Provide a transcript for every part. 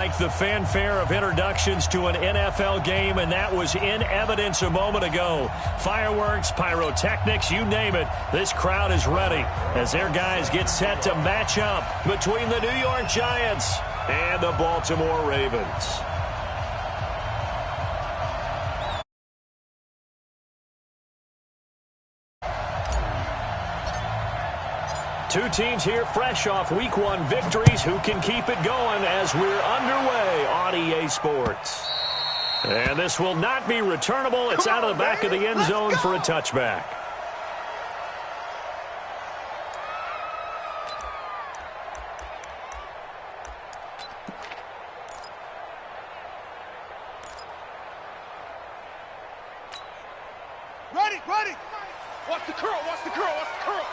Like the fanfare of introductions to an NFL game, and that was in evidence a moment ago. Fireworks, pyrotechnics, you name it. This crowd is ready as their guys get set to match up between the New York Giants and the Baltimore Ravens. Two teams here fresh off Week 1 victories who can keep it going as we're underway on EA Sports. And this will not be returnable. It's out of the back of the end zone for a touchback. Ready, ready. Watch the curl, watch the curl, watch the curl.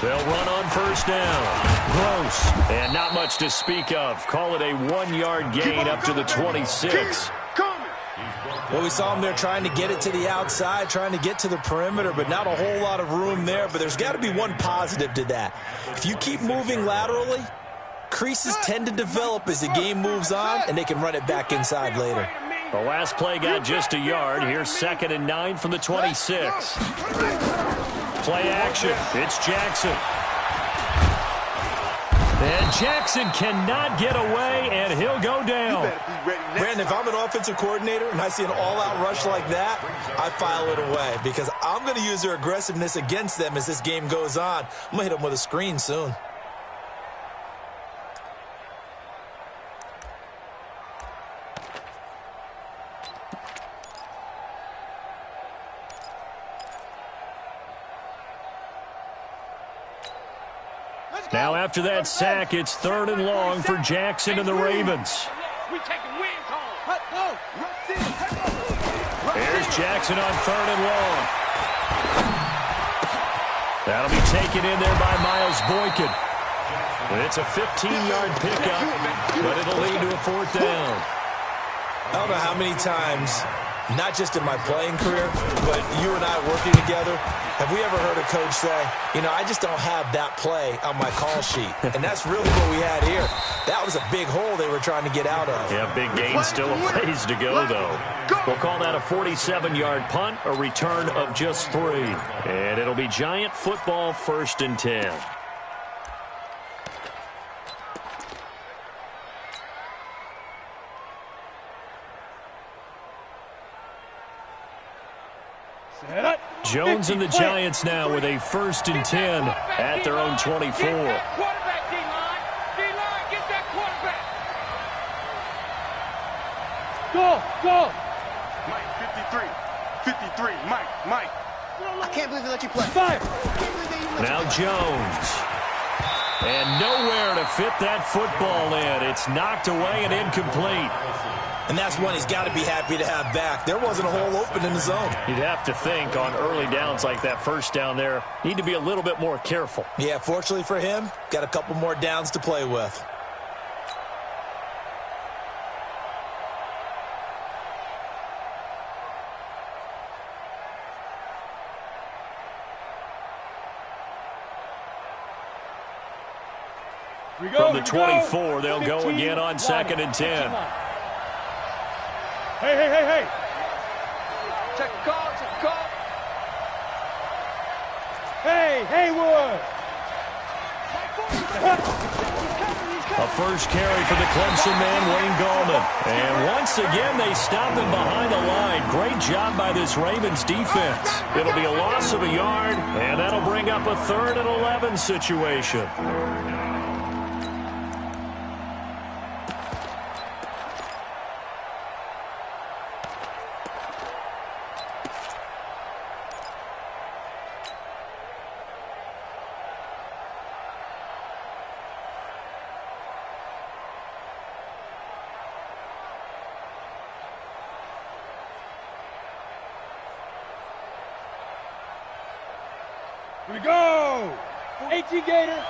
They'll run on first down. Gross. And not much to speak of. Call it a 1-yard gain up to the 26. Well, we saw him there trying to get it to the outside, trying to get to the perimeter, but not a whole lot of room there. But there's got to be one positive to that. If you keep moving laterally, creases tend to develop as the game moves on, and they can run it back inside later. The last play got just a yard. Here's 2nd and 9 from the 26. Play action. It's Jackson. And Jackson cannot get away, and he'll go down. Brandon, if I'm an offensive coordinator and I see an all-out rush like that, I file it away because I'm going to use their aggressiveness against them as this game goes on. I'm going to hit them with a screen soon. Now after that sack, it's 3rd and long for Jackson and the Ravens. There's Jackson on 3rd and long. That'll be taken in there by Miles Boykin. It's a 15-yard pickup, but it'll lead to a 4th down. I don't know how many times, not just in my playing career, but you and I working together, have we ever heard a coach say, you know, I just don't have that play on my call sheet. And that's really what we had here. That was a big hole they were trying to get out of. Yeah, big gain, still a ways to go, though. We'll call that a 47-yard punt, a return of just 3. And it'll be Giant football, 1st and 10. Jones and the Giants now with a 1st and 10 at their own 24. Go! Mike, 53, Mike. I can't believe they let you play. Fire! Now Jones. And nowhere to fit that football in. It's knocked away and incomplete. And that's one he's got to be happy to have back. There wasn't a hole open in the zone. You'd have to think on early downs like that first down there, need to be a little bit more careful. Yeah, fortunately for him, got a couple more downs to play with. From the 24, they'll go again on 2nd and 10. Hey. Check the call. Hey, Haywood. A first carry for the Clemson man, Wayne Gallman. And once again, they stop him behind the line. Great job by this Ravens defense. It'll be a loss of a yard, and that'll bring up a 3rd and 11 situation. Here we go! AT Gator!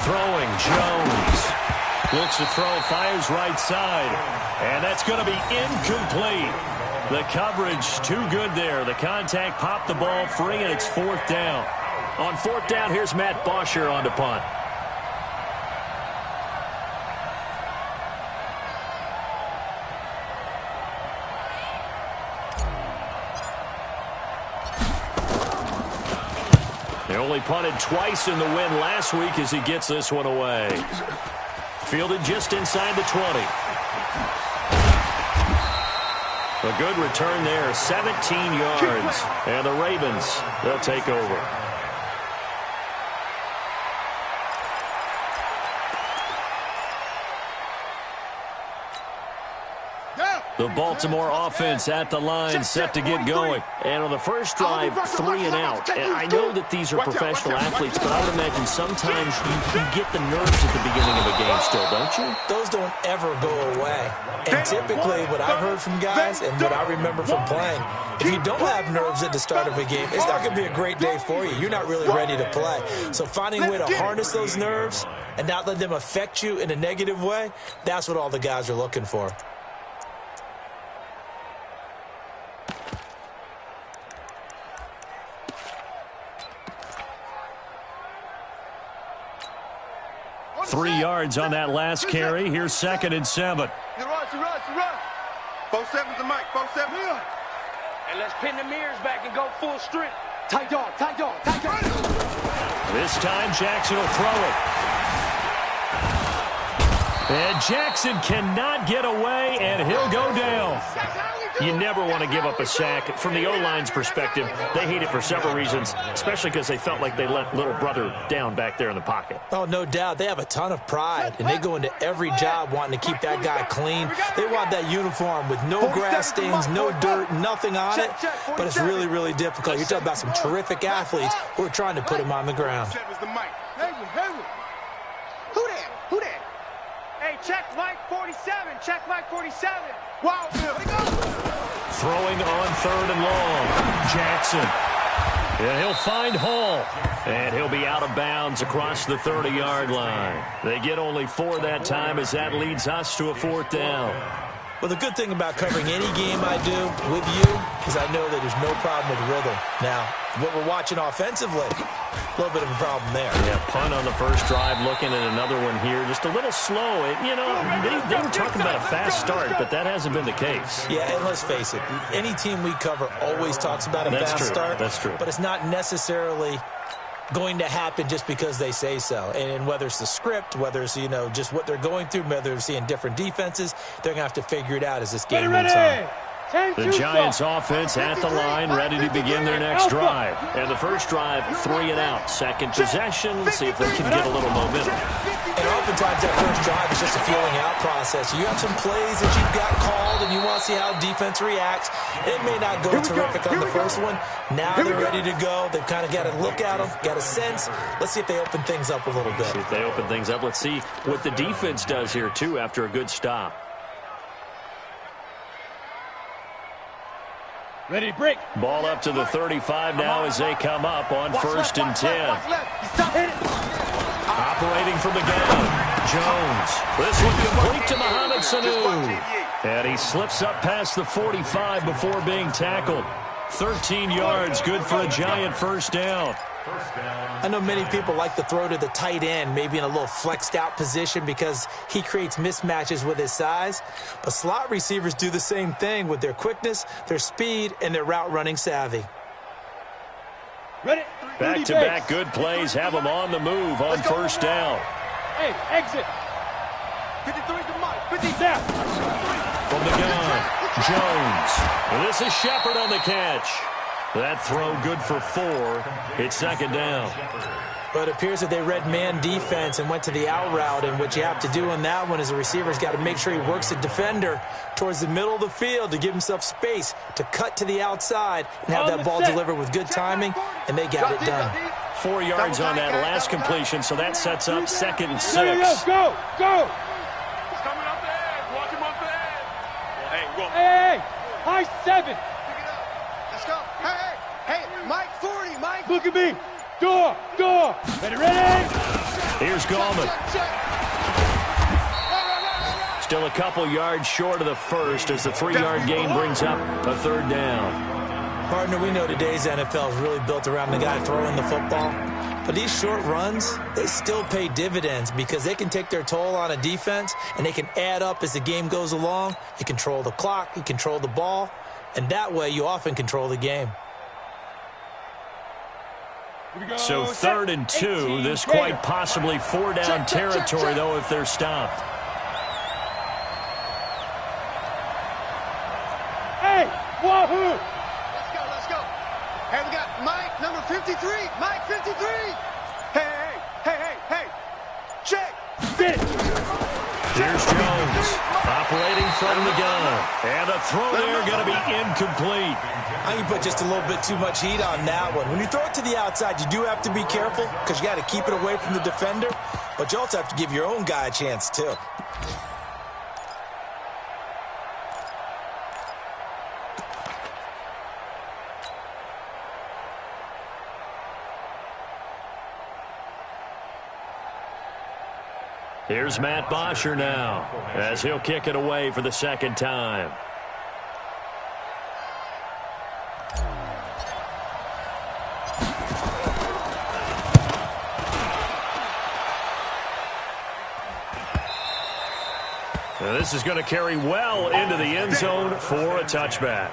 Throwing, Jones. Looks to throw, fires right side. And that's going to be incomplete. The coverage too good there. The contact popped the ball free, and it's 4th down. On 4th down, here's Matt Bosher on to punt. They only punted twice in the win last week as he gets this one away. Fielded just inside the 20. A good return there, 17 yards. And the Ravens, they'll take over. The Baltimore offense at the line, set to get going. And on the first drive, 3 and out. And I know that these are professional athletes, but I would imagine sometimes you get the nerves at the beginning of a game still, don't you? Those don't ever go away. And typically what I've heard from guys and what I remember from playing, if you don't have nerves at the start of a game, it's not going to be a great day for you. You're not really ready to play. So finding a way to harness those nerves and not let them affect you in a negative way, that's what all the guys are looking for. Three yards on that last carry. Here's 2nd and 7. Run. 4-7's the mic. 4-7. And let's pin the mirrors back and go full strength. Tight dog. This time Jackson will throw it. And Jackson cannot get away, and he'll go down. You never want to give up a sack. From the O-line's perspective, they hate it for several reasons, especially because they felt like they let little brother down back there in the pocket. Oh, no doubt. They have a ton of pride, and they go into every job wanting to keep that guy clean. They want that uniform with no grass stains, no dirt, nothing on it, but it's really, really difficult. You're talking about some terrific athletes who are trying to put him on the ground. Who that? Hey, check Mike 47. Check Mike 47. Wow, Bill. Throwing on 3rd and long. Jackson. And he'll find Hall. And he'll be out of bounds across the 30-yard line. They get only 4 that time as that leads us to a 4th down. Well, the good thing about covering any game I do with you is I know that there's no problem with rhythm. Now, what we're watching offensively, a little bit of a problem there. Yeah, punt on the first drive, looking at another one here. Just a little slow. You know, they were talking about a fast start, but that hasn't been the case. Yeah, and let's face it, any team we cover always talks about a fast start. That's true. But it's not necessarily going to happen just because they say so. And whether it's the script, whether it's, just what they're going through, whether they're seeing different defenses, they're going to have to figure it out as this game moves on. The Giants offense at the line, ready to begin their next drive. And the first drive, 3 and out. Second possession, see if they can get a little momentum. And oftentimes that first drive is just a feeling out process. You have some plays that you've got called and you want to see how defense reacts. It may not go terrific on the first one. Now they're ready to go. They've kind of got to look at them, got a sense. Let's see if they open things up a little bit. See if they open things up. Let's see what the defense does here, too, after a good stop. Ready to break. Ball up to the 35 now as they come up on 1st and 10. Operating from the gun, Jones. This one complete to Mohamed Sanu. And he slips up past the 45 before being tackled. 13 yards, good for a Giant first down. I know many people like to throw to the tight end, maybe in a little flexed out position because he creates mismatches with his size. But slot receivers do the same thing with their quickness, their speed, and their route running savvy. Ready? Back-to-back good plays have them on the move on first down. Hey, exit. 53's the mic. 50 down. From the gun, Jones. And this is Shepard on the catch. That throw good for 4. It's 2nd down. But it appears that they read man defense and went to the out route. And what you have to do on that one is the receiver's got to make sure he works the defender towards the middle of the field to give himself space to cut to the outside and have that ball delivered with good timing, and they got it done. 4 yards on that last completion, so that sets up 2nd and 6. Go! He's coming up the edge. Watch him up the edge. Hey, go. Hey! High 7! Let's go. Hey, Mike 40, Mike. Look at me! Door! Ready? Here's Gallman. Still a couple yards short of the first as the 3-yard gain brings up a 3rd down. Partner, we know today's NFL is really built around the guy throwing the football. But these short runs, they still pay dividends because they can take their toll on a defense and they can add up as the game goes along. You control the clock, you control the ball, and that way you often control the game. So 3rd and 2, this quite possibly 4-down territory, though, if they're stopped. Hey, wahoo! Let's go. Hey, we got Mike, number 53. Mike, 53. Hey. Check. Here's Jones, operating from the gun. And the throw there going to be incomplete. I think you put just a little bit too much heat on that one. When you throw it to the outside, you do have to be careful because you got to keep it away from the defender. But you also have to give your own guy a chance, too. Here's Matt Bosher now as he'll kick it away for the 2nd time. Now this is going to carry well into the end zone for a touchback.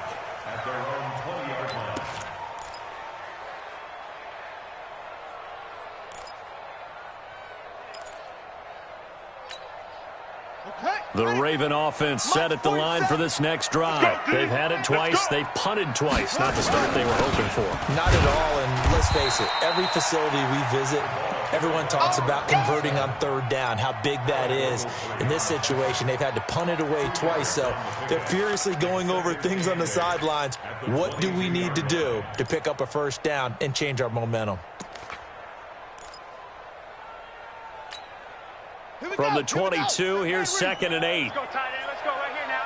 The Raven offense set at the line for this next drive. They've had it twice. They've punted twice. Not the start they were hoping for. Not at all, and let's face it, every facility we visit, everyone talks about converting on 3rd down, how big that is. In this situation, they've had to punt it away twice, so they're furiously going over things on the sidelines. What do we need to do to pick up a 1st down and change our momentum? From the 22, here's 2nd and 8. Let's go, tight end. Let's go right here now.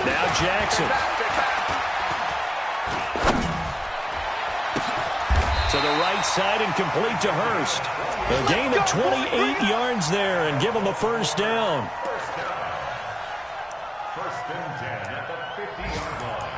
Now Jackson. To the right side and complete to Hurst. A gain of 28 yards there and give him a 1st down. First and 10 at the 50-yard line.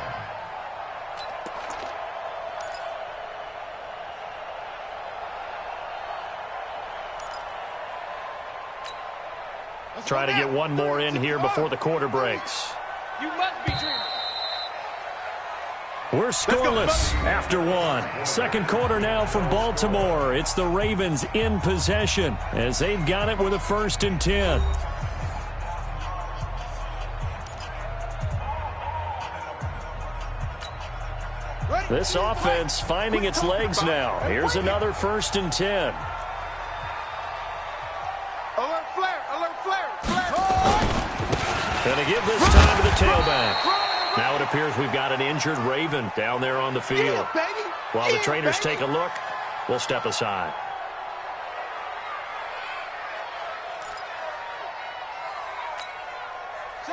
Try to get one more in here before the quarter breaks. You must be dreaming. We're scoreless after 1. 2nd quarter now from Baltimore. It's the Ravens in possession as they've got it with a 1st and 10. This offense finding its legs now. Here's another 1st and 10. And to give this time to the tailback. Now it appears we've got an injured Raven down there on the field. While the trainers take a look, we'll step aside.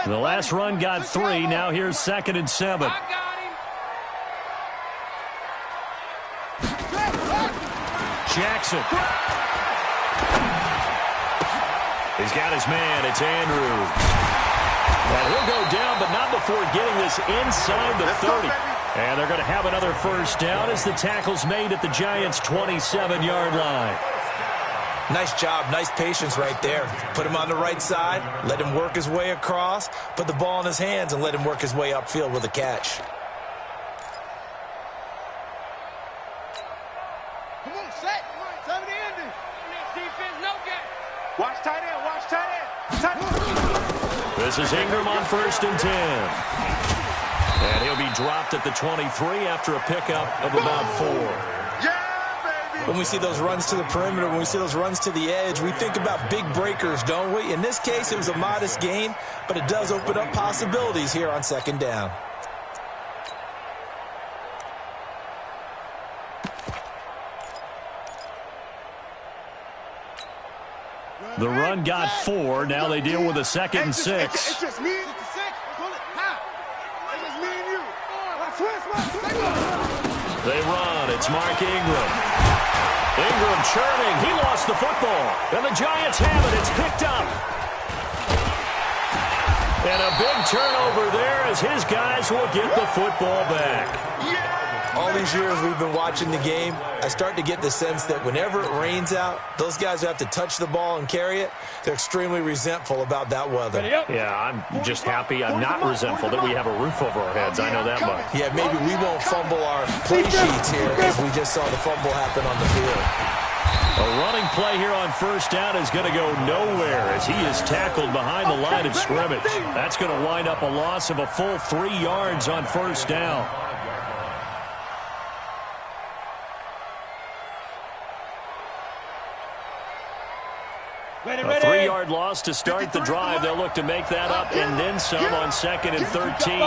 The last run got 3. Now here's 2nd and 7. I got him. Jackson. He's got his man. It's Andrews. And he'll go down, but not before getting this inside the 30. And they're going to have another 1st down as the tackle's made at the Giants' 27-yard line. Nice job, nice patience right there. Put him on the right side, let him work his way across, put the ball in his hands, and let him work his way upfield with a catch. Come on, set. Time to end it. Next defense, no game. Watch tight end. Watch tight end. This is Ingram on 1st and 10. And he'll be dropped at the 23 after a pickup of about 4. Yeah, baby. When we see those runs to the perimeter, when we see those runs to the edge, we think about big breakers, don't we? In this case, it was a modest gain, but it does open up possibilities here on 2nd down. The run got 4. Now they deal with a 2nd and 6. It's just me. It's a 6. How? It's just me and you. They run. It's Mark Ingram. Ingram churning. He lost the football. And the Giants have it. It's picked up. And a big turnover there as his guys will get the football back. All these years we've been watching the game, I start to get the sense that whenever it rains out, those guys who have to touch the ball and carry it, they're extremely resentful about that weather. Yeah, I'm just happy. I'm not resentful that we have a roof over our heads. I know that much. Yeah, maybe we won't fumble our play sheets here as we just saw the fumble happen on the field. A running play here on first down is going to go nowhere as he is tackled behind the line of scrimmage. That's going to wind up a loss of a full 3 yards on first down. A 3-yard loss to start the drive. They'll look to make that up and then some on 2nd and 13.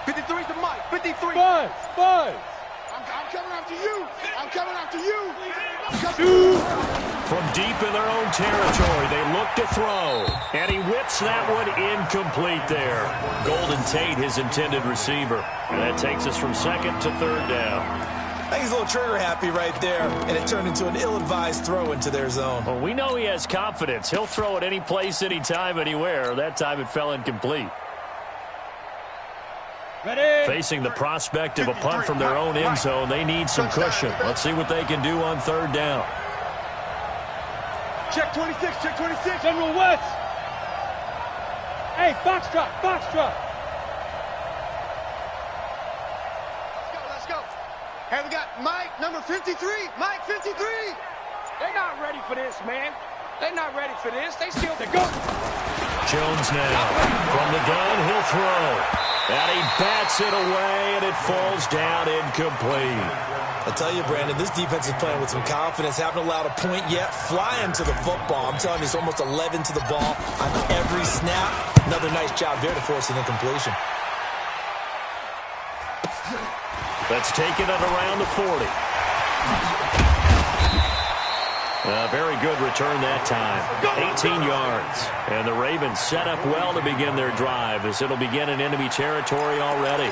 53's the mic. 53. Buzz. I'm coming after you. I'm coming after you. From deep in their own territory, they look to throw. And he whips that one incomplete there. Golden Tate, his intended receiver. And that takes us from 2nd to 3rd down. I think he's a little trigger happy right there, and it turned into an ill-advised throw into their zone. Well, we know he has confidence. He'll throw it any place, anytime, anywhere. That time it fell incomplete. Ready. Facing the prospect of a punt from their own end zone, they need some cushion. Let's see what they can do on 3rd down. Check 26. Check 26. General West. Hey, Foxtrot. Let's go. Hey, we got Mike, number 53. Mike, 53. They're not ready for this, man. They're not ready for this. They still to go. Jones now. From the gun, he'll throw. And he bats it away, and it falls down incomplete. I tell you, Brandon, this defense is playing with some confidence. Haven't allowed a point yet. Flying to the football. I'm telling you, it's almost 11 to the ball on every snap. Another nice job there to force an incompletion. That's taken it around the 40. A very good return that time. 18 yards. And the Ravens set up well to begin their drive as it'll begin in enemy territory already.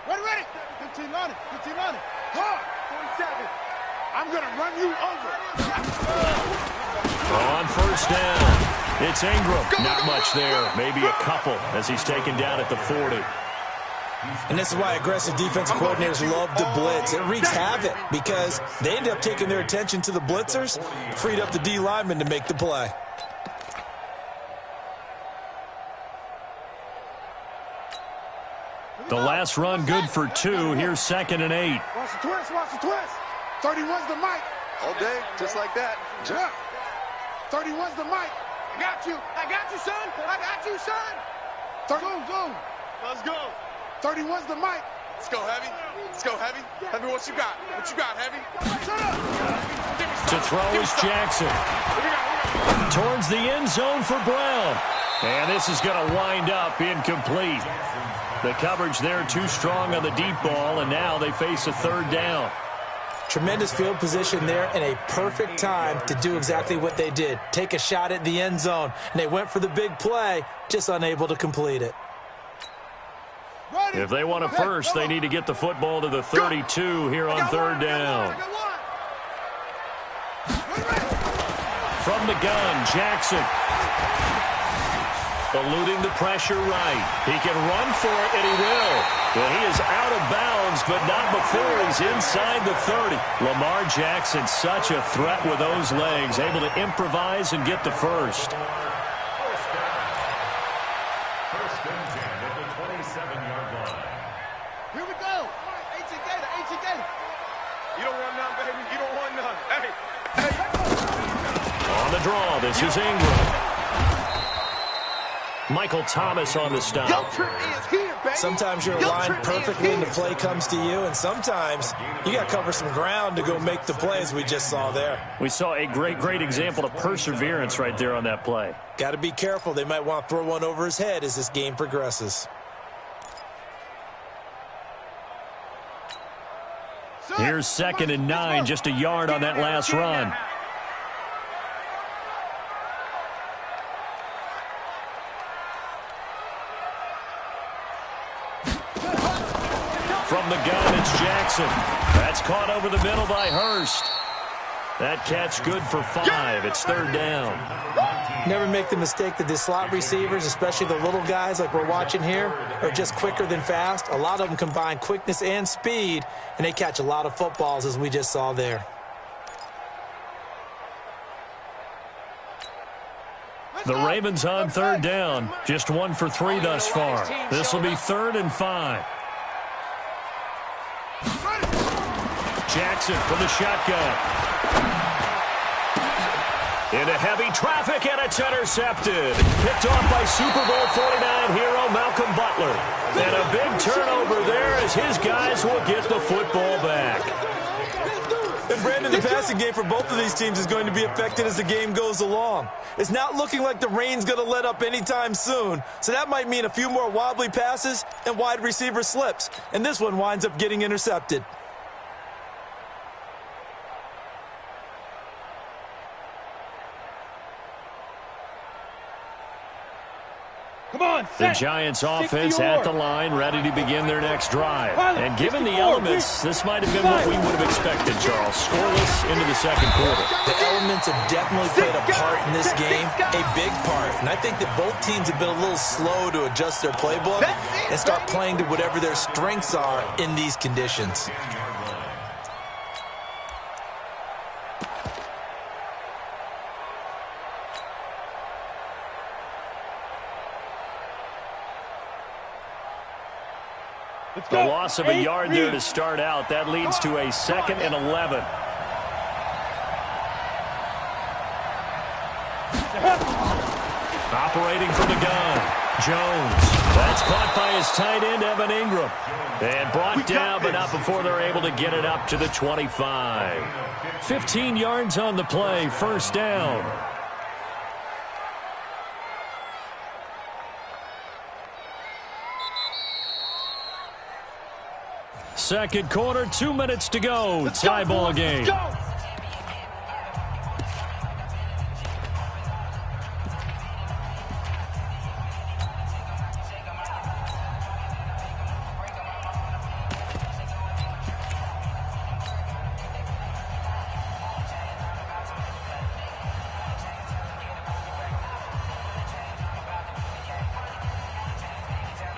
Ready. 15 on it. Hard. 47. I'm going to run you over. On first down. It's Ingram. Not much there. Maybe a couple as he's taken down at the 40. And this is why aggressive defensive coordinators love to blitz. It wreaks havoc because they end up taking their attention to the blitzers, freed up the D lineman to make the play. The last run good for 2. Here's 2nd and 8. Watch the twist. 31's the mic. All day, just like that. Jump. 31's the mic. I got you, son. Go. Let's go. 31's the mic. Let's go, Heavy. Heavy, what you got? Heavy? To throw is Jackson. Towards the end zone for Brown. And this is going to wind up incomplete. The coverage there too strong on the deep ball, and now they face a 3rd down. Tremendous field position there and a perfect time to do exactly what they did. Take a shot at the end zone. And they went for the big play, just unable to complete it. If they want a first, they need to get the football to the 32 here on 3rd down. From the gun, Jackson. Eluding the pressure right. He can run for it, and he will. Well, he is out of bounds, but not before he's inside the 30. Lamar Jackson, such a threat with those legs, able to improvise and get the first. First and 10 at the 27-yard line. Here we go. 18 Gator. You don't want none, baby. You don't want none. Hey. On the draw, this is Ingram. Michael Thomas on the stop. Your trip is here, baby. Sometimes you're aligned perfectly and the play comes to you, and sometimes you got to cover some ground to go make the play, as we just saw there. We saw a great example of perseverance right there on that play. Got to be careful. They might want to throw one over his head as this game progresses. Here's 2nd and 9, just a yard on that last run. From the gun, it's Jackson. That's caught over the middle by Hurst. That catch good for 5. It's 3rd down. Never make the mistake that the slot receivers, especially the little guys like we're watching here, are just quicker than fast. A lot of them combine quickness and speed, and they catch a lot of footballs, as we just saw there. The Ravens on 3rd down. Just 1 for 3 thus far. This will be 3rd and 5. Jackson from the shotgun. Into heavy traffic, and it's intercepted. Picked off by Super Bowl 49 hero Malcolm Butler. And a big turnover there as his guys will get the football back. And Brandon, the passing game for both of these teams is going to be affected as the game goes along. It's not looking like the rain's going to let up anytime soon, so that might mean a few more wobbly passes and wide receiver slips. And this one winds up getting intercepted. Come on, The Giants offense at the line, ready to begin their next drive. And given the elements, this might have been what we would have expected, Charles. Scoreless into the 2nd quarter. The elements have definitely played a part in this game, a big part. And I think that both teams have been a little slow to adjust their playbook and start playing to whatever their strengths are in these conditions. The loss of a yard there to start out. That leads to a 2nd and 11. Operating from the gun. Jones. That's caught by his tight end, Evan Ingram. And brought down, but not before they're able to get it up to the 25. 15 yards on the play. 1st down. Second quarter, 2 minutes to go. Tie ball game.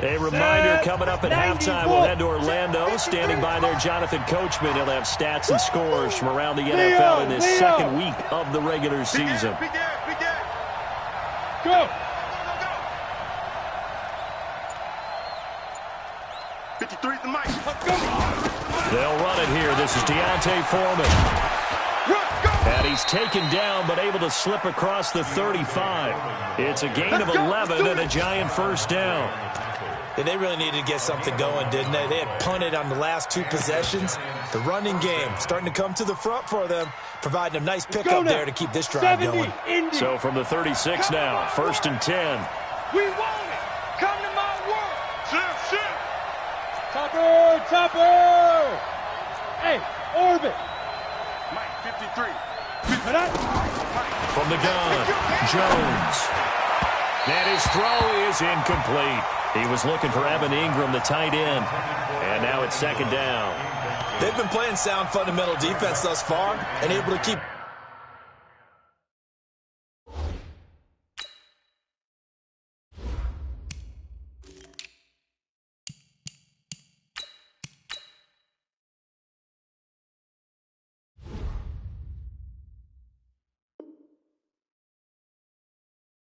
A reminder coming up at halftime. We'll head to Orlando. Standing by there, Jonathan Coachman. He'll have stats and scores from around the NFL in this 2nd week of the regular season. Go! 53 is the mic. They'll run it here. This is Deontay Foreman. And he's taken down, but able to slip across the 35. It's a gain of 11 and a Giant 1st down. And they really needed to get something going, didn't they? They had punted on the last 2 possessions. The running game starting to come to the front for them, providing a nice pickup there to keep this drive going. So from the 36 now, 1st and 10. We want it. Come to my world. Shift. Topper! Hey, orbit! Mike, 53. From the gun, Jones. And his throw is incomplete. He was looking for Evan Ingram, the tight end. And now it's 2nd down. They've been playing sound fundamental defense thus far and able to keep.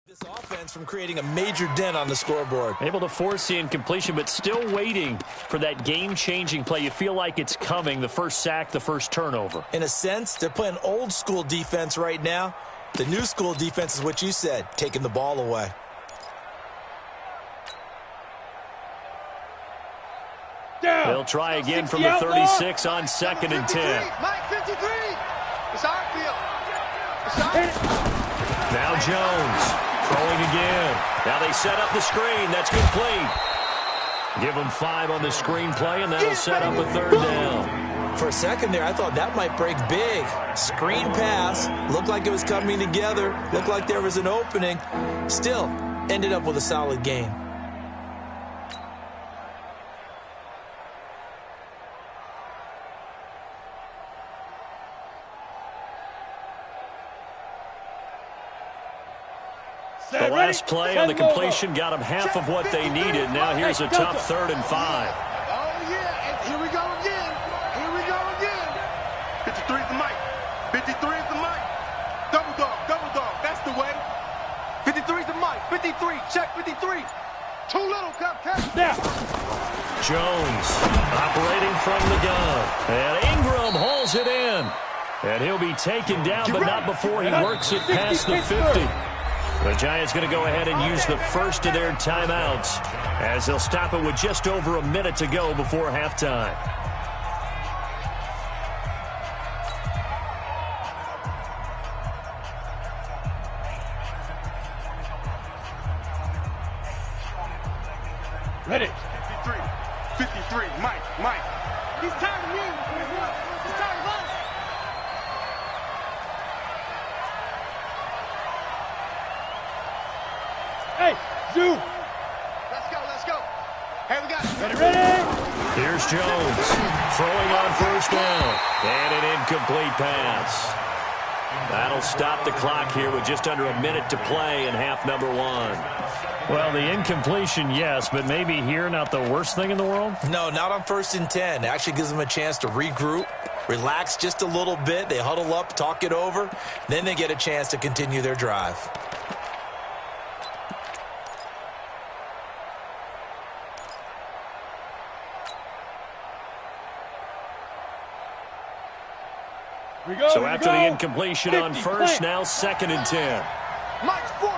This offense from creating a major dent on the scoreboard. Able to force the incompletion, but still waiting for that game-changing play. You feel like it's coming, the first sack, the first turnover. In a sense, they're playing old-school defense right now. The new-school defense is what you said, taking the ball away. They'll try again from the 36 on 2nd and 10. Mike, 53. It's our field. It's our field. Now Jones throwing again. Now they set up the screen. That's complete. Give them 5 on the screen play, and that'll set up a 3rd down. For a second there, I thought that might break big. Screen pass. Looked like it was coming together. Looked like there was an opening. Still, ended up with a solid game. The last play on the completion got them half of what they needed. Now here's a tough 3rd and 5. Oh, yeah, and here we go again. Here we go again. 53 is the mic. 53 is the mic. Double dog, that's the way. 53 is the mic. 53, check 53. Too little, cupcake. Now. Jones operating from the gun. And Ingram hauls it in. And he'll be taken down, but not before he works it past the 50. The Giants going to go ahead and use the first of their timeouts as they'll stop it with just over a minute to go before halftime. Ready. 53, Mike. He's tired of you. He's tired of us. Hey, Zoo. Let's go. Hey, we got it. Ready. Here's Jones throwing on 1st down. And an incomplete pass. That'll stop the clock here with just under a minute to play in half number 1. Well, the incompletion, yes, but maybe here not the worst thing in the world? No, not on 1st and 10. It actually gives them a chance to regroup, relax just a little bit. They huddle up, talk it over. Then they get a chance to continue their drive. So after the incompletion on 1st, now 2nd and 10. Mike's 40.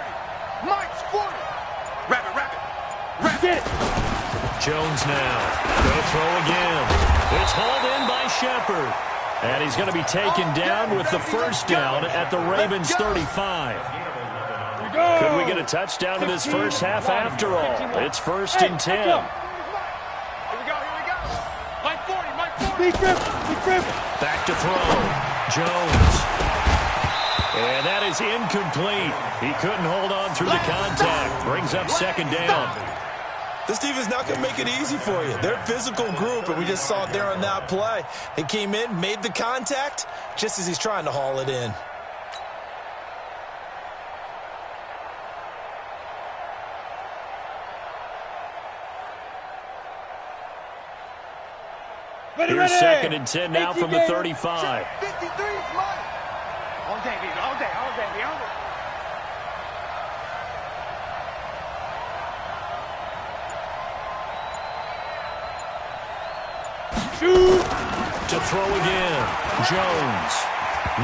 Rabbit. Get it. Jones now. They'll throw again. It's hauled in by Shepard. And he's going to be taken down with the 1st down at the Ravens 35. Could we get a touchdown in this first half after all? It's 1st and 10. Here we go. Mike 40. Big rip. Back to throw. Jones. And that is incomplete. He couldn't hold on through the contact. Brings up 2nd down. This defense not going to make it easy for you. They're a physical group, and we just saw it there on that play. He came in, made the contact, just as he's trying to haul it in. Here's 2nd and 10 now from the 35. 53 is mine. All day. Shoot. To throw again. Jones.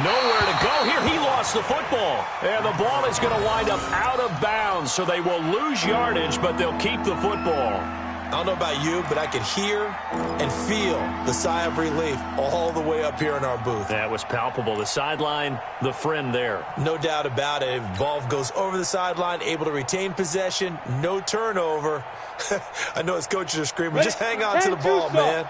Nowhere to go here. He lost the football. And the ball is going to wind up out of bounds, so they will lose yardage, but they'll keep the football. I don't know about you, but I could hear and feel the sigh of relief all the way up here in our booth. That was palpable. The sideline, the friend there. No doubt about it. Ball goes over the sideline, able to retain possession, no turnover. I know his coaches are screaming, just hang on to the ball, man.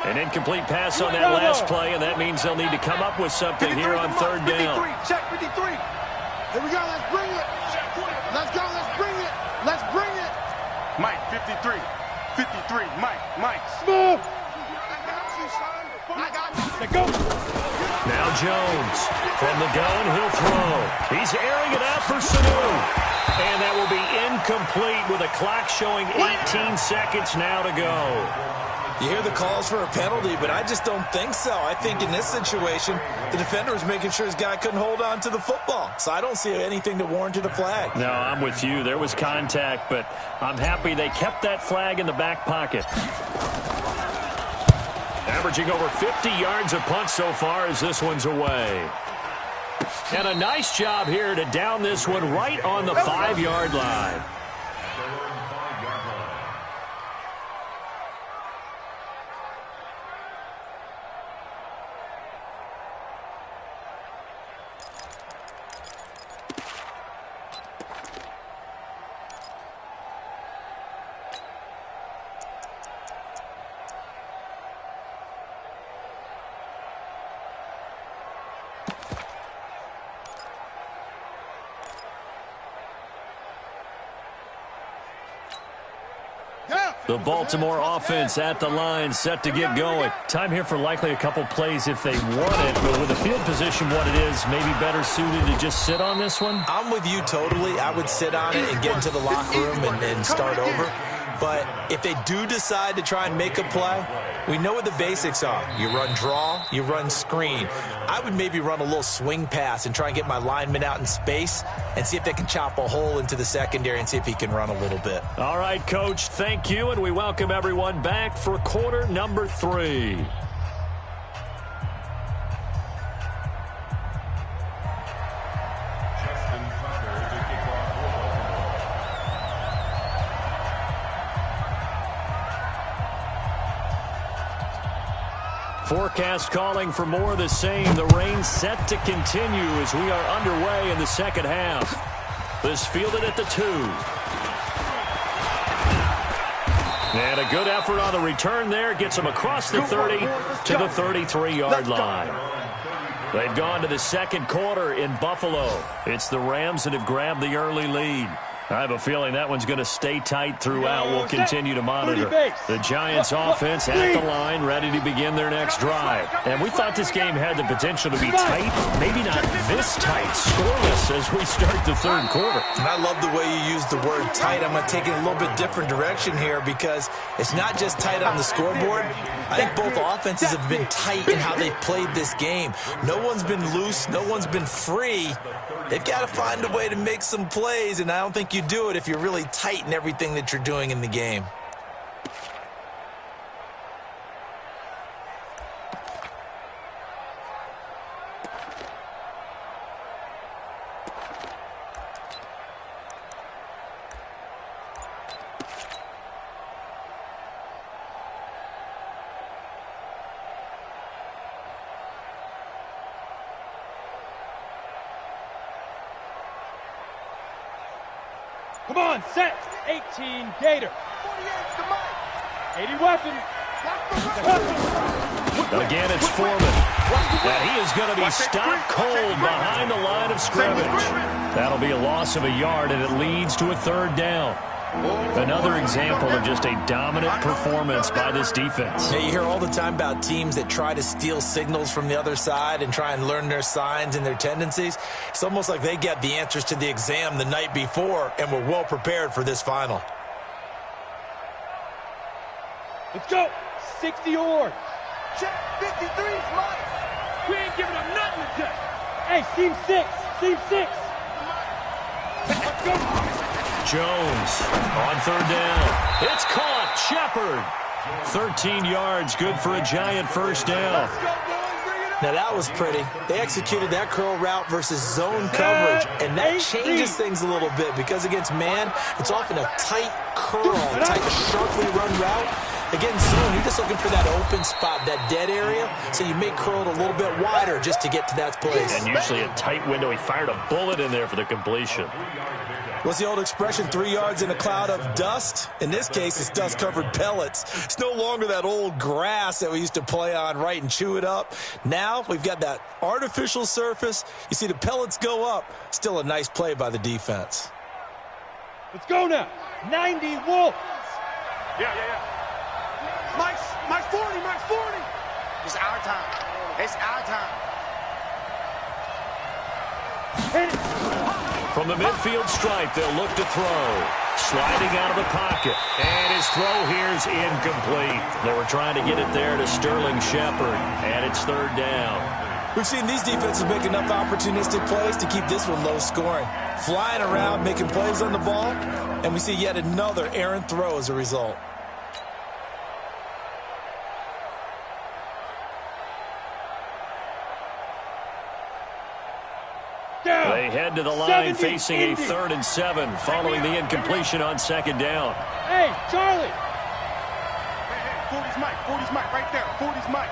An incomplete pass on that last play, and that means they'll need to come up with something here on 3rd down. Check 53. Here we go. Let's bring it. Let's go. Let's bring it. Mike, 53. 53, Mike. Smooth. I got you. Let go. Now Jones from the gun, he'll throw. He's airing it out for Sanu. And that will be incomplete with a clock showing 18 seconds now to go. You hear the calls for a penalty, but I just don't think so. I think in this situation, the defender was making sure his guy couldn't hold on to the football. So I don't see anything that warranted a flag. No, I'm with you. There was contact, but I'm happy they kept that flag in the back pocket. Averaging over 50 yards a punt so far as this one's away. And a nice job here to down this one right on the 5-yard line. The Baltimore offense at the line, set to get going. Time here for likely a couple plays if they want it, but with the field position what it is, maybe better suited to just sit on this one? I'm with you totally. I would sit on it and get into the locker room and start over. But if they do decide to try and make a play, we know what the basics are. You run draw, you run screen. I would maybe run a little swing pass and try and get my lineman out in space and see if they can chop a hole into the secondary and see if he can run a little bit. All right, Coach, thank you, and we welcome everyone back for quarter number 3. Forecast calling for more of the same. The rain set to continue as we are underway in the second half. This fielded at the 2. And a good effort on the return there. Gets them across the 30 to the 33-yard line. They've gone to the second quarter in Buffalo. It's the Rams that have grabbed the early lead. I have a feeling that one's going to stay tight throughout. We'll continue to monitor. The Giants offense at the line, ready to begin their next drive. And we thought this game had the potential to be tight, maybe not this tight, scoreless as we start the third quarter. And I love the way you use the word tight. I'm going to take it a little bit different direction here because it's not just tight on the scoreboard. I think both offenses have been tight in how they've played this game. No one's been loose. No one's been free. They've got to find a way to make some plays, and I don't think you do it if you're really tight in everything that you're doing in the game. Come on, set. 18, Gator. 80 weapon. Again, it's Foreman. And he is going to be stopped cold behind the line of scrimmage. That'll be a loss of a yard, and it leads to a third down. Another example of just a dominant performance by this defense. Yeah, you hear all the time about teams that try to steal signals from the other side and try and learn their signs and their tendencies. It's almost like they get the answers to the exam the night before and were well prepared for this final. Let's go. 60 yards. Check 53's Mike. We ain't giving up nothing today. Hey, seam 6. Seam 6. Let's go. Jones on third down. It's caught. Shepard. 13 yards. Good for a Giant first down. Now that was pretty. They executed that curl route versus zone coverage, and that changes things a little bit because against man, it's often a tight curl, tight, sharply run route. Against zone, you're just looking for that open spot, that dead area, so you may curl it a little bit wider just to get to that place. And usually a tight window. He fired a bullet in there for the completion. What's the old expression, 3 yards in a cloud of dust? In this case, it's dust-covered pellets. It's no longer that old grass that we used to play on, right, and chew it up. Now we've got that artificial surface. You see the pellets go up. Still a nice play by the defense. Let's go now. 90 Wolf. Yeah. Mike's 40. It's our time. It's our time. Hit it. From the midfield stripe, they'll look to throw. Sliding out of the pocket. And his throw here's incomplete. They were trying to get it there to Sterling Shepard. And it's third down. We've seen these defenses make enough opportunistic plays to keep this one low scoring. Flying around, making plays on the ball. And we see yet another errant throw as a result. They head to the line facing a 3rd and 7 following the incompletion on second down. Hey, Charlie. Hey, 40's Mike right there. 40's Mike.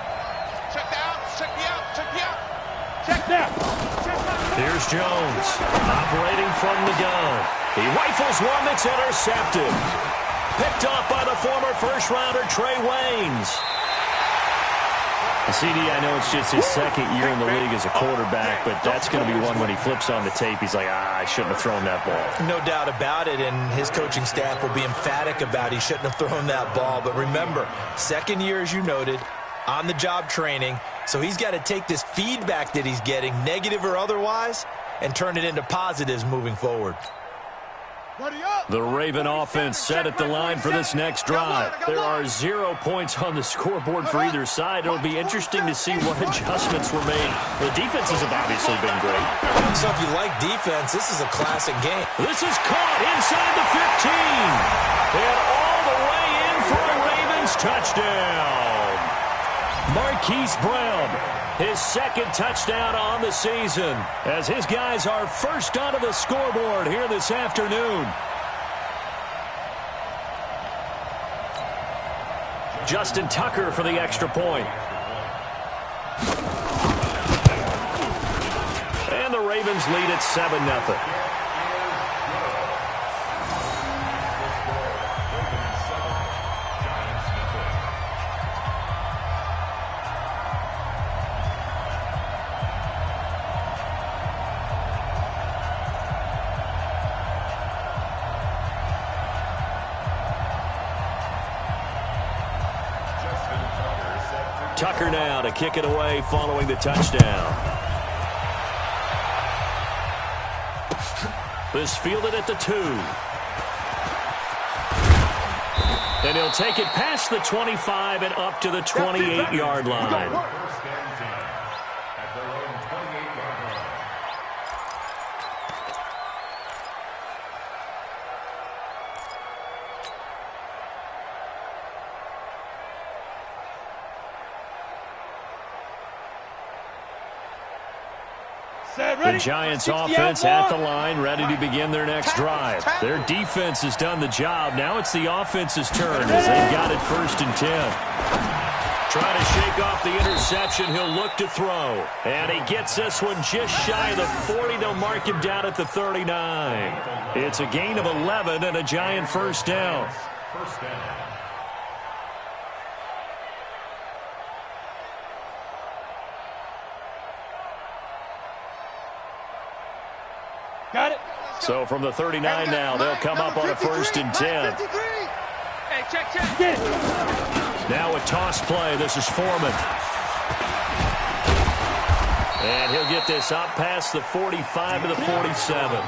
Check me out. Check that. Here's Jones operating from the gun. He rifles one that's intercepted. Picked off by the former first-rounder Trey Waynes. CD, I know it's just his second year in the league as a quarterback, but that's going to be one when he flips on the tape. He's like, I shouldn't have thrown that ball. No doubt about it, and his coaching staff will be emphatic about he shouldn't have thrown that ball. But remember, second year, as you noted, on-the-job training, so he's got to take this feedback that he's getting, negative or otherwise, and turn it into positives moving forward. The Raven offense set at the line for this next drive. There are 0 points on the scoreboard for either side. It'll be interesting to see what adjustments were made. The defenses have obviously been great. So if you like defense, this is a classic game. This is caught inside the 15. And all the way in for a Ravens touchdown. Marquise Brown, his second touchdown on the season, as his guys are first onto the scoreboard here this afternoon. Justin Tucker for the extra point. And the Ravens lead at 7-0. Tucker now to kick it away following the touchdown. This fielded at the 2. And he'll take it past the 25 and up to the 28-yard line. First and 10 at their own 28-yard line. The Giants offense at the line, ready to begin their next drive. Their defense has done the job. Now it's the offense's turn as they've got it 1st and 10. Trying to shake off the interception. He'll look to throw. And he gets this one just shy of the 40. They'll mark him down at the 39. It's a gain of 11 and a Giant first down. First down. Got it. So from the 39 now, they'll come up on a 1st and 10. Hey, check. Get it. Now a toss play. This is Foreman. And he'll get this up past the 45 to the 47.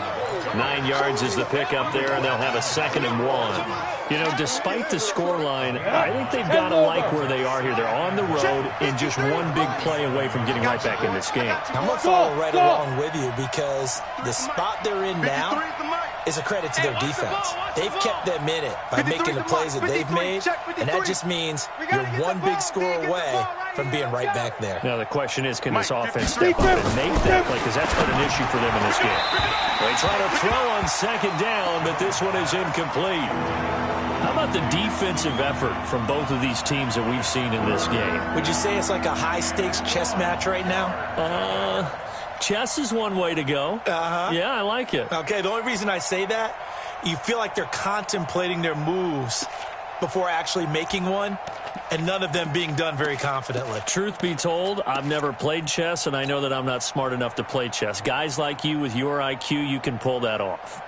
9 yards is the pickup there, and they'll have a 2nd and 1. You know, despite the scoreline, I think they've got to like where they are here. They're on the road and just one big play away from getting right back in this game. I'm going to follow right along with you because the spot they're in now is a credit to their defense. They've kept them in it by making the plays that they've made, and that just means you're one big score away from being right back there. Now the question is, can this offense step up and make that play? Because that's been an issue for them in this game. They try to throw on 2nd down, but this one is incomplete. How about the defensive effort from both of these teams that we've seen in this game? Would you say it's like a high-stakes chess match right now? Chess is one way to go. Yeah, I like it. Okay, the only reason I say that, you feel like they're contemplating their moves before actually making one, and none of them being done very confidently. Truth be told, I've never played chess, and I know that I'm not smart enough to play chess. Guys like you with your IQ, you can pull that off.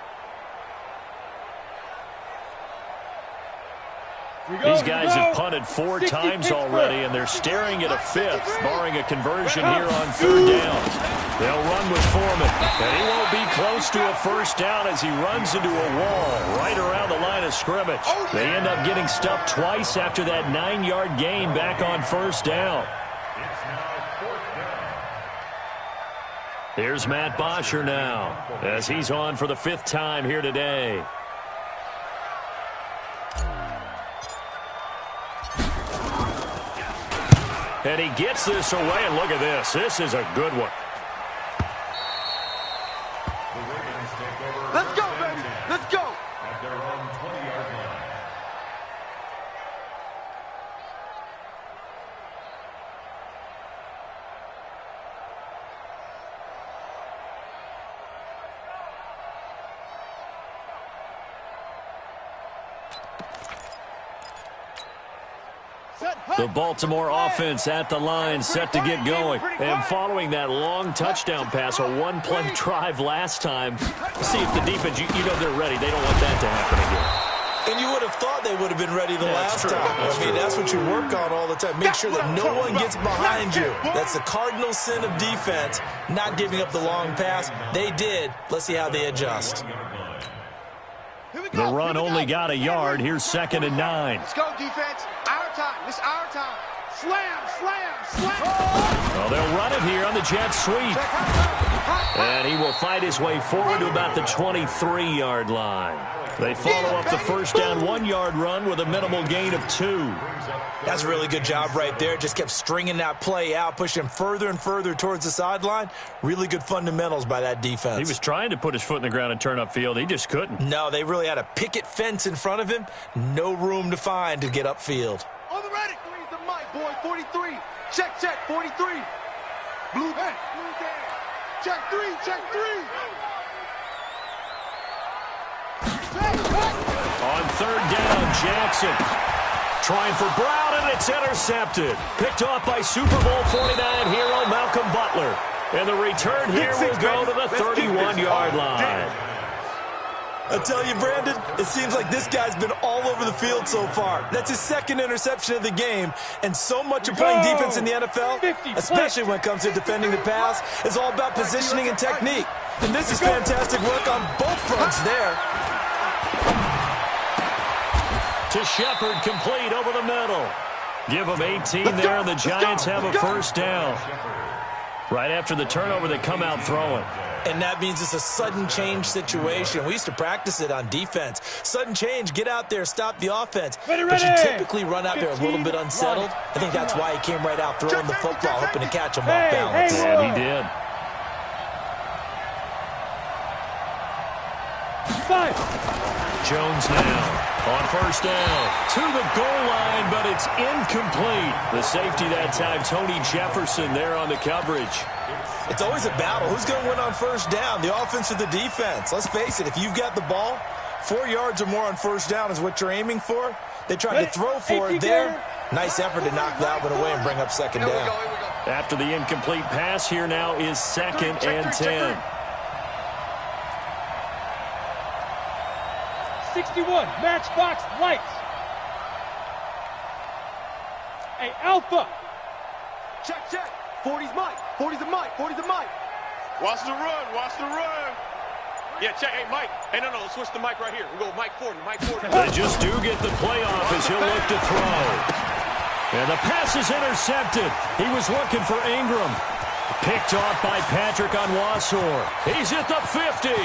These guys have punted 4 times already, and they're staring at a 5th, barring a conversion here on 3rd down. They'll run with Foreman, and he won't be close to a 1st down as he runs into a wall right around the line of scrimmage. They end up getting stuffed twice after that 9-yard gain back on 1st down. It's now 4th down. Here's Matt Bosher now as he's on for the 5th time here today. And he gets this away, and look at this. This is a good one. The Ravens take over. Let's go, baby. Let's go. At their own 20-yard line. The Baltimore offense at the line, set to get going. And following that long touchdown pass, a one-play drive last time, see if the defense, you know they're ready. They don't want that to happen again. And you would have thought they would have been ready the last time. That's what you work on all the time. Make sure that no one gets behind you. That's the cardinal sin of defense, not giving up the long pass. They did. Let's see how they adjust. The run only got a yard. Here's 2nd and 9. Let's go, defense. Our time. This is our time. Slam, slam, slam. Well, they'll run it here on the jet sweep. And he will fight his way forward to about the 23-yard line. They follow up the first down 1-yard run with a minimal gain of 2. That's a really good job right there. Just kept stringing that play out, pushing him further and further towards the sideline. Really good fundamentals by that defense. He was trying to put his foot in the ground and turn upfield. He just couldn't. No, they really had a picket fence in front of him. No room to find to get upfield. On the ready. Three's the mic, boy. 43. Check, check. 43. Blue down. Check 3. Check 3. On 3rd down, Jackson trying for Brown, and it's intercepted. Picked off by Super Bowl 49 hero Malcolm Butler. And the return here will go to the 31-yard line. I tell you, Brandon, it seems like this guy's been all over the field so far. That's his 2nd interception of the game. And so much of playing defense in the NFL, especially when it comes to defending the pass, is all about positioning and technique. And this is fantastic work on both fronts there. To Shepard, complete over the middle. Give them 18 there, and the Giants have a first down. Right after the turnover, they come out throwing. And that means it's a sudden change situation. We used to practice it on defense. Sudden change, get out there, stop the offense. But you typically run out there a little bit unsettled. I think that's why he came right out throwing the football, hoping to catch him off balance. And he did. 5. Jones now on first down to the goal line, but it's incomplete. The safety that time, Tony Jefferson there on the coverage. It's always a battle. Who's going to win on first down, the offense or the defense? Let's face it, if you've got the ball, 4 yards or more on first down is what you're aiming for. They tried to throw for it there. Nice effort to knock that one away and bring up 2nd down. After the incomplete pass, here now is 2nd and 10. 61, matchbox lights. Hey, Alpha. Check, check. 40's Mike. 40's the Mike. 40's the Mike. Watch the run. Watch the run. Yeah, check. Hey, Mike. Hey, no. Let's switch the mic right here. We go Mike 40. Mike 40. They just do get the play off as he'll look to throw. And the pass is intercepted. He was looking for Ingram. Picked off by Patrick on Wassor. He's at the 50.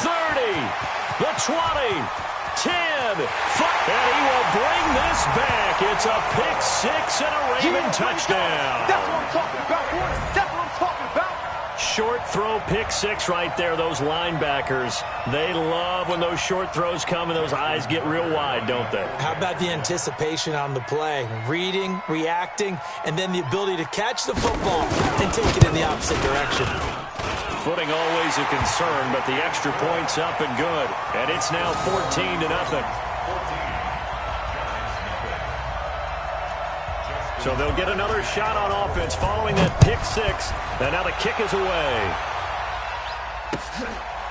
30. The 20, 10, and he will bring this back. It's a pick 6 and a Raven touchdown. That's what I'm talking about, boy. That's what I'm talking about. Short throw, pick 6 right there. Those linebackers, they love when those short throws come and those eyes get real wide, don't they? How about the anticipation on the play? Reading, reacting, and then the ability to catch the football and take it in the opposite direction. Footing always a concern, but the extra point's up and good. And it's now 14-0. So they'll get another shot on offense following that pick 6. And now the kick is away.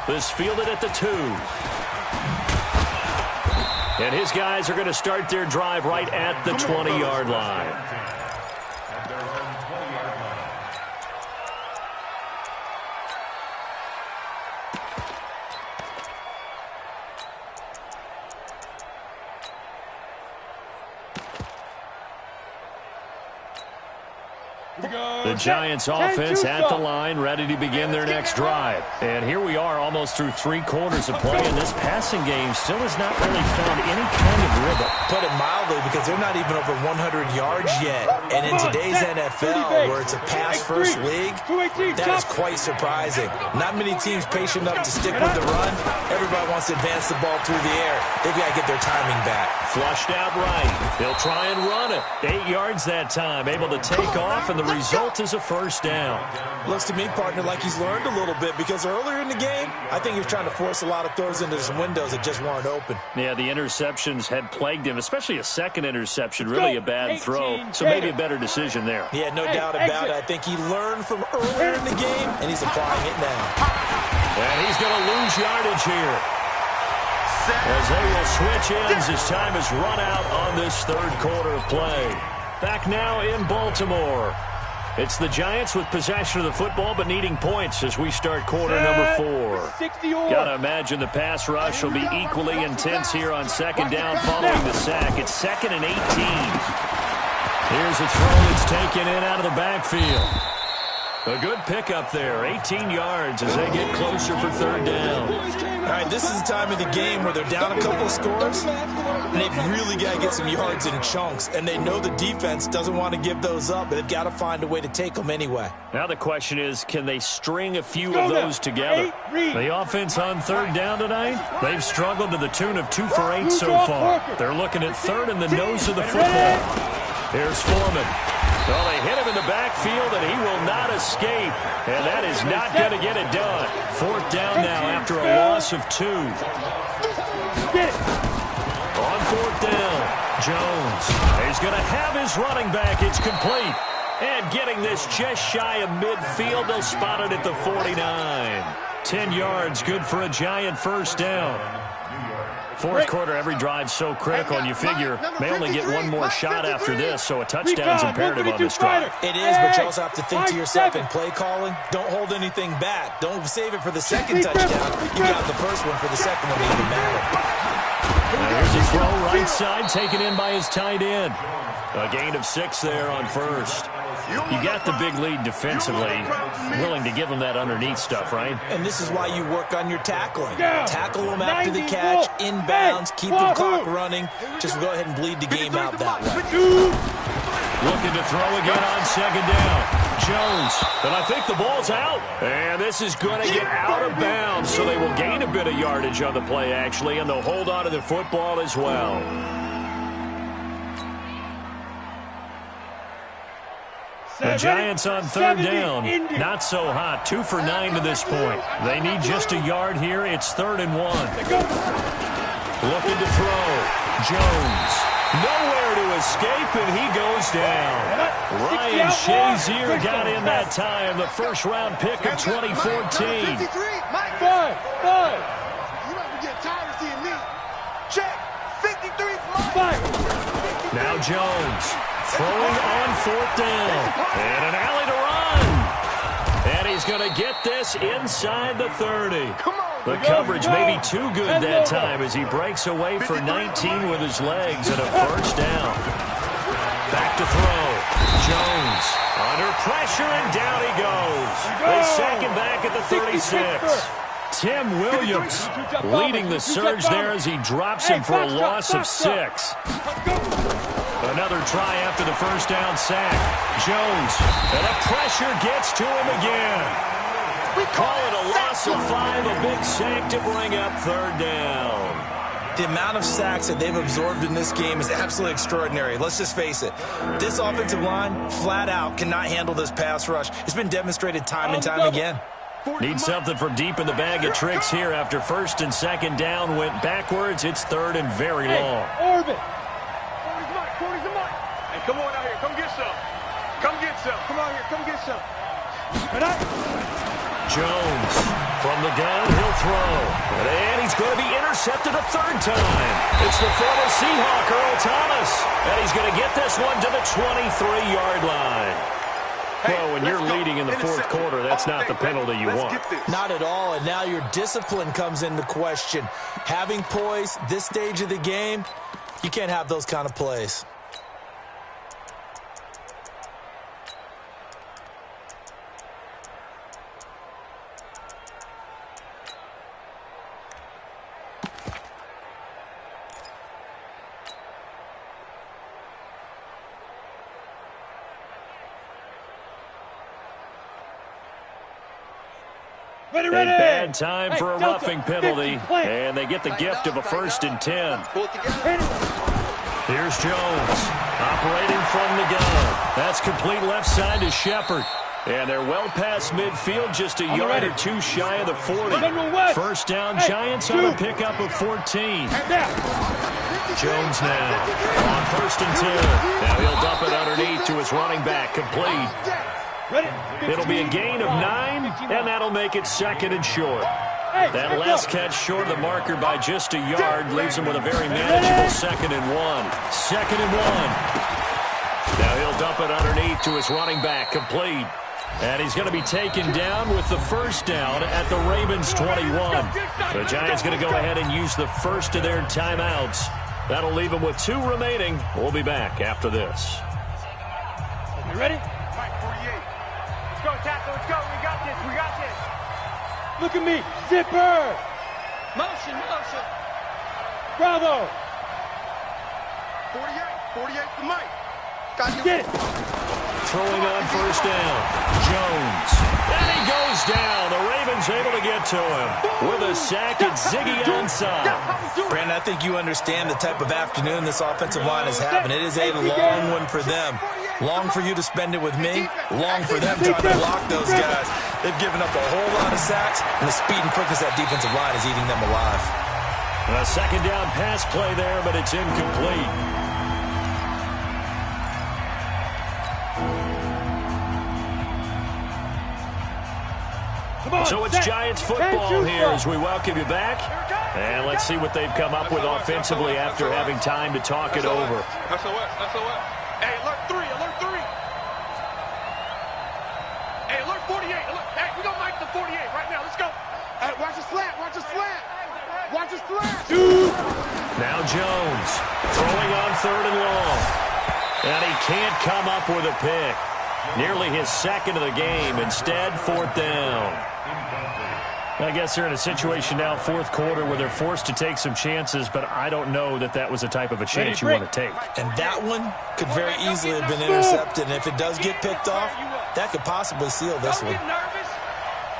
This fielded at the 2. And his guys are going to start their drive right at the 20-yard line. The Giants offense at the line, ready to begin their next drive. And here we are almost through 3 quarters of play, and this passing game still has not really found any kind of rhythm. Put it mildly, because they're not even over 100 yards yet. And in today's NFL, where it's a pass-first league, that is quite surprising. Not many teams patient enough to stick with the run. Everybody wants to advance the ball through the air. They've got to get their timing back. Flushed out right. They'll try and run it. 8 yards that time, able to take off, and the result counts as a first down. Looks to me, partner, like he's learned a little bit, because earlier in the game, I think he was trying to force a lot of throws into some windows that just weren't open. Yeah, the interceptions had plagued him, especially a second interception, really a bad throw. So maybe a better decision there. Yeah, no doubt about it. I think he learned from earlier in the game, and he's applying it now. And he's going to lose yardage here, as they will switch ends as time is run out on this third quarter of play. Back now in Baltimore. It's the Giants with possession of the football, but needing points as we start quarter number 4. Gotta imagine the pass rush will be equally intense here on second down following the sack. It's 2nd and 18. Here's a throw that's taken in out of the backfield. A good pickup there, 18 yards as they get closer for third down. All right, this is the time of the game where they're down a couple of scores, and they've really got to get some yards in chunks, and they know the defense doesn't want to give those up, but they've got to find a way to take them anyway. Now the question is, can they string a few of those together? The offense on third down tonight, they've struggled to the tune of 2 for 8 so far. They're looking at third in the nose of the football. Here's Foreman. Well, they hit him in the backfield, and he will not escape. And that is not going to get it done. 4th down now after a loss of 2. On 4th down, Jones. He's going to have his running back. It's complete. And getting this just shy of midfield, they'll spot it at the 49. 10 yards, good for a Giant first down. Fourth quarter, every drive's so critical, and you figure may only get one more shot after this, so a touchdown's imperative on this drive. It is, but you also have to think to yourself in play calling, don't hold anything back. Don't save it for the second touchdown. You got the first one for the second one to even matter. There's a throw right side taken in by his tight end. A gain of 6 there on first. You got the big lead defensively, willing to give them that underneath stuff, right? And this is why you work on your tackling. Tackle them after the catch, inbounds, keep the clock running. Just go ahead and bleed the game out that way. Looking to throw again on second down. Jones, and I think the ball's out. And this is going to get out of bounds, so they will gain a bit of yardage on the play, actually, and they'll hold on to the football as well. The Giants on third down, not so hot. 2 for 9 to this point. They need just a yard here. It's 3rd and 1. Looking to throw. Jones. Nowhere to escape, and he goes down. Ryan Shazier got in that time. The first-round pick of 2014. Five. You might get tired of seeing me. Check. 53. Now Jones. Throwing on 4th down. And an alley to run. And he's going to get this inside the 30. The coverage may be too good that time as he breaks away for 19 with his legs and a first down. Back to throw. Jones under pressure, and down he goes. They sack him back at the 36. Tim Williams leading the surge there as he drops him for a loss of 6. Another try after the first down sack. Jones, and the pressure gets to him again. We call it a loss of 5, a big sack to bring up third down. The amount of sacks that they've absorbed in this game is absolutely extraordinary. Let's just face it. This offensive line, flat out, cannot handle this pass rush. It's been demonstrated time and time again. Need something from deep in the bag of tricks here after first and second down went backwards. It's 3rd and very long. Orbit. Hey, come on out here. Come get some. Come get some. Come out here. Come get some. Jones from the gun. He'll throw. And he's going to be intercepted a 3rd time. It's the former Seahawk, Earl Thomas. And he's going to get this one to the 23-yard line. Well, when you're leading in the 4th quarter, that's not the penalty you want. Not at all, and now your discipline comes into question. Having poise this stage of the game, you can't have those kind of plays. A bad time for a roughing penalty, and they get the gift of a 1st and 10. Here's Jones, operating from the gun. That's complete left side to Shepard. And they're well past midfield, just a yard or two shy of the 40. First down, Giants on a pickup of 14. Jones now on 1st and 10. Now he'll dump it underneath to his running back, complete. It'll be a gain of 9, and that'll make it 2nd and short. That last catch short of the marker by just a yard leaves him with a very manageable 2nd and 1. 2nd and 1. Now he'll dump it underneath to his running back, complete. And he's going to be taken down with the first down at the Ravens 21. The Giants going to go ahead and use the first of their timeouts. That'll leave them with 2 remaining. We'll be back after this. You ready? Mike, 48. Let's go, tackle. Let's go. We got this. We got this. Look at me. Zipper. Motion, motion. Bravo. 48 for Mike. Got you. Get it. Throwing on first down, Jones. And he goes down. The Ravens able to get to him with a sack. It's Ziggy onside. Brandon, I think you understand the type of afternoon this offensive line is having. It is a long one for them. Long for you to spend it with me. Long for them trying to block those guys. They've given up a whole lot of sacks, and the speed and quickness of that defensive line is eating them alive. A second down pass play there, but it's incomplete. So it's Giants football here as we welcome you back. And let's see what they've come up with offensively after having time to talk it over. SOS. Hey, alert 3, alert 3. Hey, alert 48. Hey, we gonna Mike the 48 right now. Let's go. Hey, watch the slant. Watch the slant. Watch the slant. Now Jones throwing on 3rd and long. And he can't come up with a pick. Nearly his 2nd of the game. Instead, 4th down. I guess they're in a situation now, 4th quarter, where they're forced to take some chances, but I don't know that that was the type of a chance you want to take. And that one could very easily have been intercepted, and if it does get picked off, that could possibly seal this one.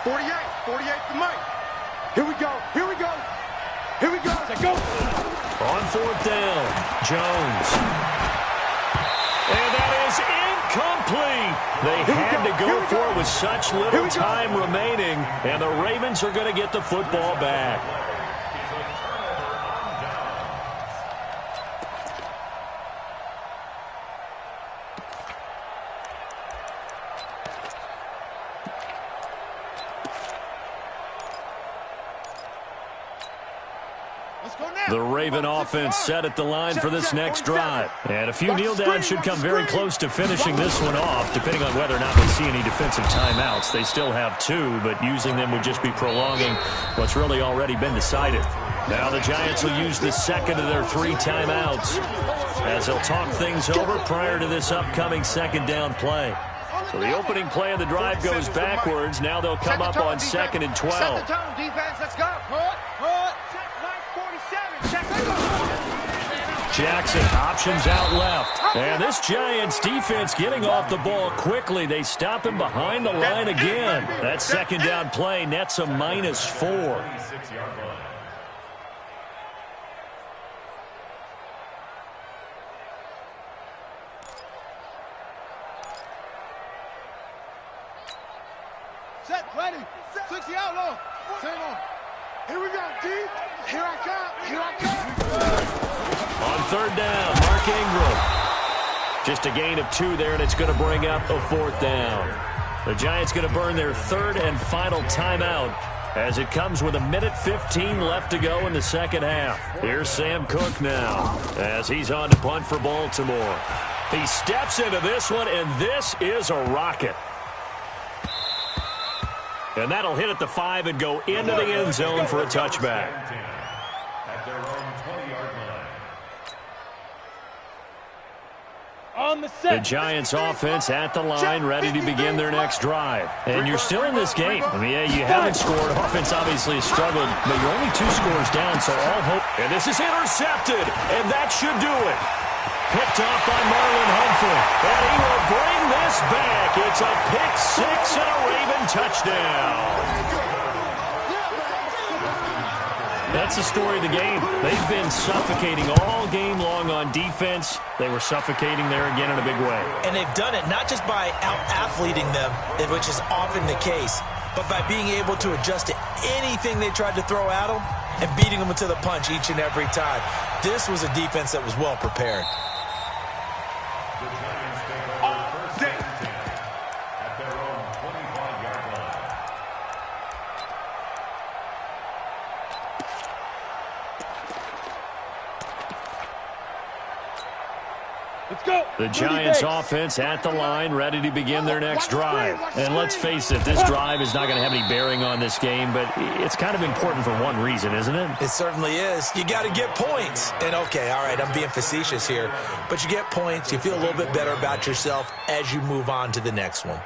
48 for Mike. Here we go. Let's go. On 4th down, Jones. And that is incomplete. They had to go for it with such little time remaining, and the Ravens are going to get the football back. The Raven offense set at the line for this next drive. And a few kneel downs should come very close to finishing this one off, depending on whether or not they see any defensive timeouts. They still have 2, but using them would just be prolonging what's really already been decided. Now the Giants will use the 2nd of their 3 timeouts as they'll talk things over prior to this upcoming 2nd down play. So the opening play of the drive goes backwards. Now they'll come up on 2nd and 12. Set the tone, defense. Let's go. Jackson options out left. And this Giants defense getting off the ball quickly. They stop him behind the line again. That 2nd down play nets a -4. Set, ready. 60 out low. Same on. Here we go, D. Here I come. On 3rd down, Mark Ingram. Just a gain of 2 there, and it's going to bring up a 4th down. The Giants going to burn their 3rd and final timeout as it comes with 1:15 left to go in the 2nd half. Here's Sam Cook now as he's on to punt for Baltimore. He steps into this one, and this is a rocket. And that'll hit at the 5 and go into the end zone for a touchback. At their own 20-yard line. On the set. The Giants offense at the line, ready to begin their next drive. And you're still in this game. I mean, yeah, you haven't scored. Offense obviously has struggled, but you're only 2 scores down, so all hope. And this is intercepted, and that should do it. Picked off by Marlon Humphrey. And he will bring this back. It's a pick-6 and a Raven touchdown. That's the story of the game. They've been suffocating all game long on defense. They were suffocating there again in a big way. And they've done it not just by out-athleting them, which is often the case, but by being able to adjust to anything they tried to throw at them and beating them to the punch each and every time. This was a defense that was well prepared. The Giants offense at the line, ready to begin their next drive. And let's face it, this drive is not going to have any bearing on this game, but it's kind of important for one reason, isn't it? It certainly is. You got to get points. And okay, all right, I'm being facetious here, but you get points, you feel a little bit better about yourself as you move on to the next one.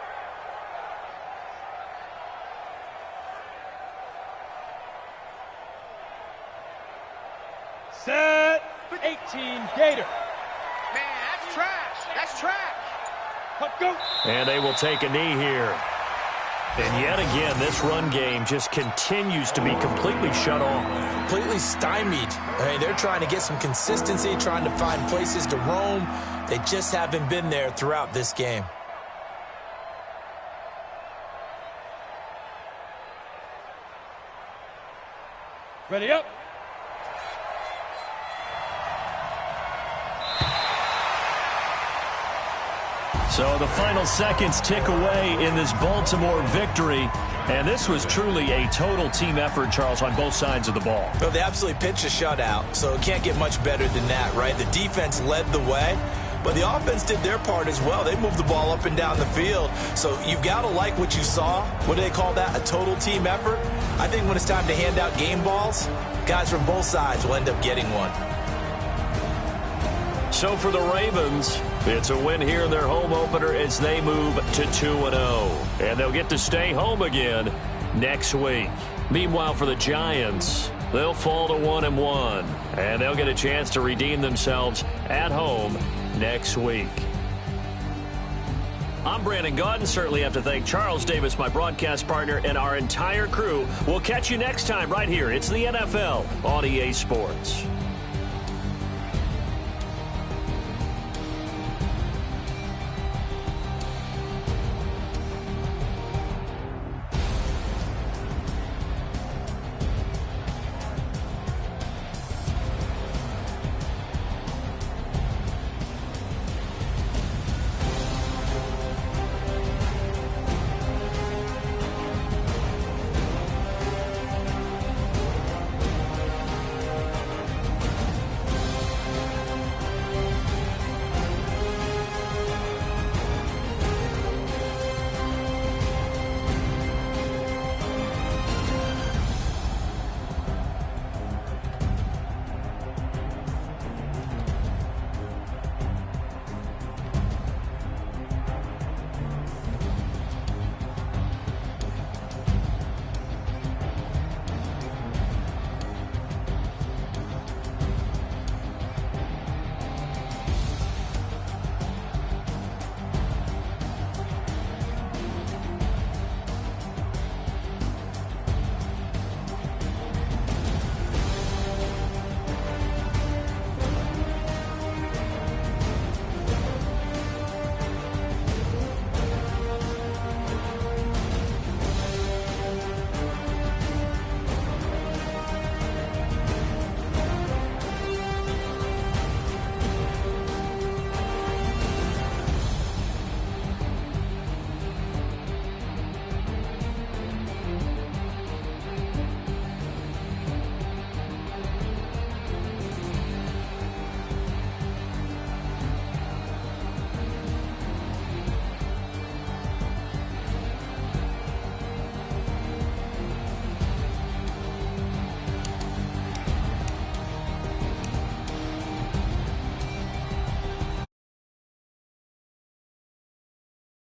Set 18 Gator. That's trash. Cut, go. And they will take a knee here. And yet again, this run game just continues to be completely shut off. Completely stymied. I mean, they're trying to get some consistency, trying to find places to roam. They just haven't been there throughout this game. Ready up. So the final seconds tick away in this Baltimore victory. And this was truly a total team effort, Charles, on both sides of the ball. Well, they absolutely pitched a shutout, so it can't get much better than that, right? The defense led the way, but the offense did their part as well. They moved the ball up and down the field. So you've got to like what you saw. What do they call that? A total team effort? I think when it's time to hand out game balls, guys from both sides will end up getting one. So for the Ravens, it's a win here in their home opener as they move to 2-0. And they'll get to stay home again next week. Meanwhile, for the Giants, they'll fall to 1-1. And they'll get a chance to redeem themselves at home next week. I'm Brandon Gaudin. Certainly have to thank Charles Davis, my broadcast partner, and our entire crew. We'll catch you next time right here. It's the NFL on EA Sports.